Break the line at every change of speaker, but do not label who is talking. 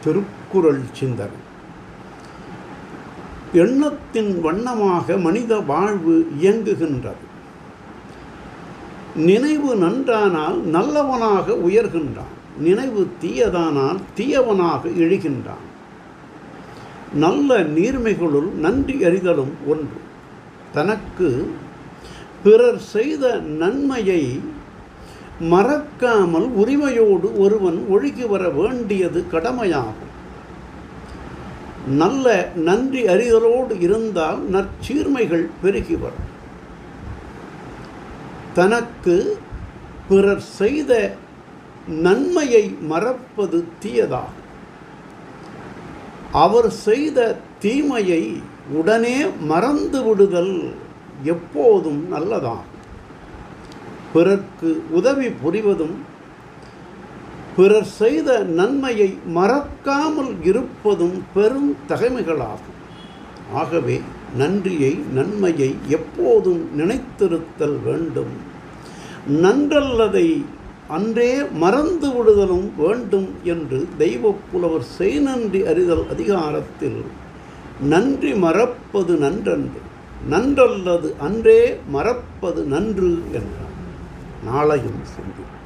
திருக்குறள் சிந்தனை. எண்ணத்தின் வண்ணமாக மனித வாழ்வு இயங்குகின்றது. நினைவு நன்றானால் நல்லவனாக உயர்கின்றான், நினைவு தீயதானால் தீயவனாக இழிகின்றான். நல்ல நீர்மைகளுள் நன்றி அறிதலும் ஒன்று. தனக்கு பிறர் செய்த நன்மையை மறக்காமல் உரிமையோடு ஒருவன் ஒழுகி வர வேண்டியது கடமையாகும். நல்ல நன்றி அறிதலோடு இருந்தால் நற்சீர்மைகள் பெருகி வரும். தனக்கு பிறர் செய்த நன்மையை மறப்பது தீயதாகும். அவர் செய்த தீமையை உடனே மறந்து விடுதல் எப்போதும் நல்லதாகும். பிறர்க்கு உதவி புரிவதும் பிறர் செய்த நன்மையை மறக்காமல் இருப்பதும் பெரும் தகைமைகளாகும். ஆகவே நன்றியை, நன்மையை எப்போதும் நினைத்திருத்தல் வேண்டும். நன்றல்லதை அன்றே மறந்து விடுதலும் வேண்டும் என்று தெய்வப் புலவர் செய்நன்றி அறிதல் அதிகாரத்தில் நன்றி மறப்பது நன்றன்று, நன்றல்லது அன்றே மறப்பது நன்று என்றார். நாளையும் சிந்திப்போம்.